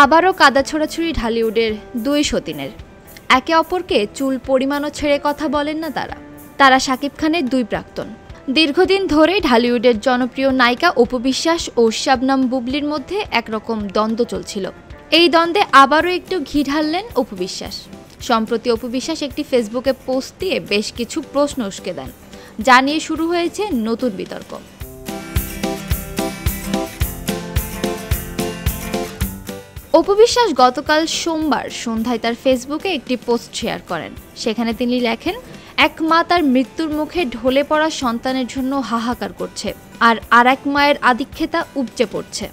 আবারও কাদা ছোড়াছুড়ি ঢালিউডের দুই সতীনের। একে অপরকে চুল পরিমাণও ছেড়ে কথা বলেন না তারা শাকিব খানের দুই প্রাক্তন। দীর্ঘদিন ধরেই ঢালিউডের জনপ্রিয় নায়িকা অপু বিশ্বাস ও শবনম বুবলির মধ্যে একরকম দ্বন্দ্ব চলছিল। এই দ্বন্দ্বে আবারও একটু ঘি ঢাললেন অপু বিশ্বাস। সম্প্রতি অপু বিশ্বাস একটি ফেসবুকে পোস্ট দিয়ে বেশ কিছু প্রশ্ন উস্কে দেন, যা নিয়ে শুরু হয়েছে নতুন বিতর্ক। অপু বিশ্বাস গতকাল সোমবার সন্ধ্যায় তার ফেসবুকে একটি পোস্ট শেয়ার করেন। সেখানে তিনি লেখেন, এক মা তার মৃত্যুর মুখে ঢলে পড়া সন্তানের জন্য হাহাকার করছে, আর এক মায়ের আধিক্যতা উপচে পড়ছে।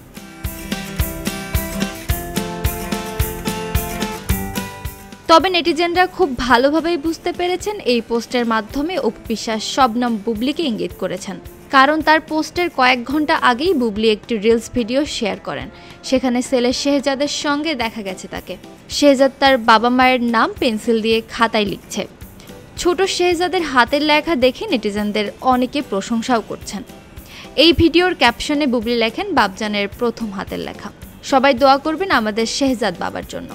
তবে নেটিজেনরা খুব ভালোভাবেই বুঝতে পেরেছেন এই পোস্টের মাধ্যমে অপু বিশ্বাস শবনম বুবলিকে ইঙ্গিত করেছেন। কারণ তার পোস্টের কয়েক ঘন্টা আগেই বুবলি একটি রিলস ভিডিও শেয়ার করেন। সেখানে ছেলে শেহজাদের সঙ্গে দেখা গেছে তাকে। শেহজাদ তার বাবা মায়ের নাম পেন্সিল দিয়ে খাতায় লিখছে। ছোট শেহজাদের হাতের লেখা দেখে নেটিজেনদের অনেকে প্রশংসাও করছেন। এই ভিডিওর ক্যাপশনে বুবলি লেখেন, বাবজানের প্রথম হাতের লেখা। সবাই দোয়া করবেন আমাদের শেহজাদ বাবার জন্য।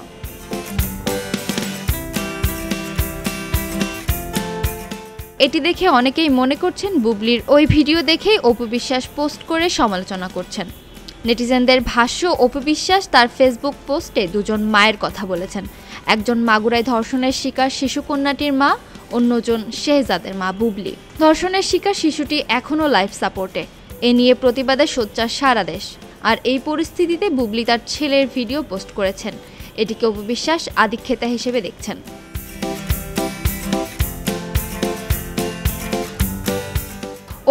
এটি দেখে অনেকেই মনে করছেন বুবলির ওই ভিডিও দেখেই অপু বিশ্বাস পোস্ট করে সমালোচনা করছেন। নেটিজেনদের ভাষ্য, অপু বিশ্বাস তার ফেসবুক পোস্টে দুজন মায়ের কথা বলেছেন। একজন মাগুরায় ধর্ষণের শিকার শিশুকন্যাটির মা, অন্যজন শেহজাদের মা বুবলি। ধর্ষণের শিকার শিশুটি এখনও লাইফ সাপোর্টে। এ নিয়ে প্রতিবাদে সোচ্চার সারা দেশ। আর এই পরিস্থিতিতে বুবলি তার ছেলের ভিডিও পোস্ট করেছেন। এটিকে অপু বিশ্বাস আধিক্যতা হিসেবে দেখছেন।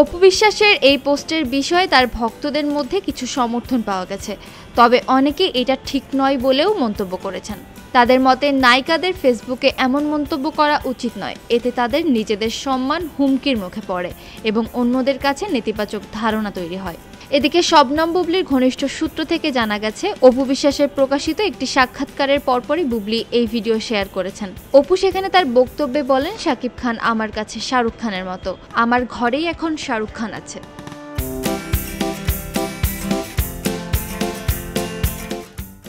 অপু বিশ্বাসের এই পোস্টের বিষয়ে তার ভক্তদের মধ্যে কিছু সমর্থন পাওয়া গেছে, তবে অনেকে এটা ঠিক নয় বলেও মন্তব্য করেছেন। তাদের মতে নায়িকাদের ফেসবুকে এমন মন্তব্য করা উচিত নয়, এতে তাদের নিজেদের সম্মান হুমকির মুখে পড়ে এবং অন্যদের কাছে নেতিবাচক ধারণা তৈরি হয়। এদিকে শবনম বুবলির ঘনিষ্ঠ সূত্র থেকে জানা গেছে, অপু বিশ্বাসের প্রকাশিত একটি সাক্ষাৎকারের পরপরই বুবলি এই ভিডিও শেয়ার করেছেন। অপু সেখানে তার বক্তব্যে বলেন, শাকিব খান আমার কাছে শাহরুখ খানের মতো, আমার ঘরেই এখন শাহরুখ খান আছে।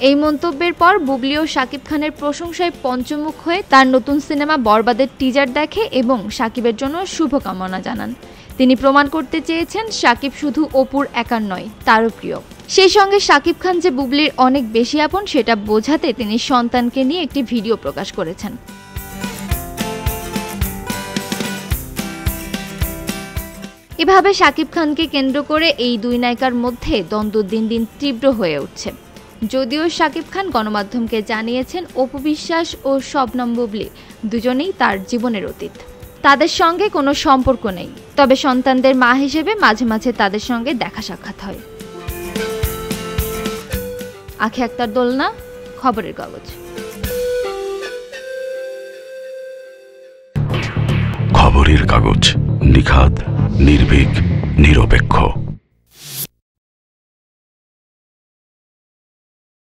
এই মন্তব্যের পর বুবলিও শাকিব খানের প্রশংসায় পঞ্চমুখ হয়ে তার নতুন সিনেমা বরবাদের টিজার দেখে এবং শাকিবের জন্য শুভকামনা জানান। তিনি প্রমাণ করতে চেয়েছেন শাকিব শুধু অপুর একার নয়, তারও প্রিয়। সেই সঙ্গে শাকিব খান যে বুবলির অনেক বেশি আপন সেটা বোঝাতে তিনি সন্তানকে নিয়ে একটি ভিডিও প্রকাশ করেছেন। এভাবে শাকিব খানকে কেন্দ্র করে এই দুই নায়িকার মধ্যে দ্বন্দ্ব দিন দিন তীব্র হয়ে উঠছে। যদিও শাকিব খান গণমাধ্যমকে জানিয়েছেন, অপু বিশ্বাস ও শবনম বুবলি দুজনেই তার জীবনের অতীত, তাদের সঙ্গে কোনো সম্পর্ক নেই। তবে সন্তানদের মা হিসেবে মাঝে মাঝে তাদের সঙ্গে দেখা সাক্ষাৎ হয়। আখি আক্তার দোলনা, খবরের কাগজ। খবরের কাগজ, নিখাত, নির্ভীক, নিরপেক্ষ।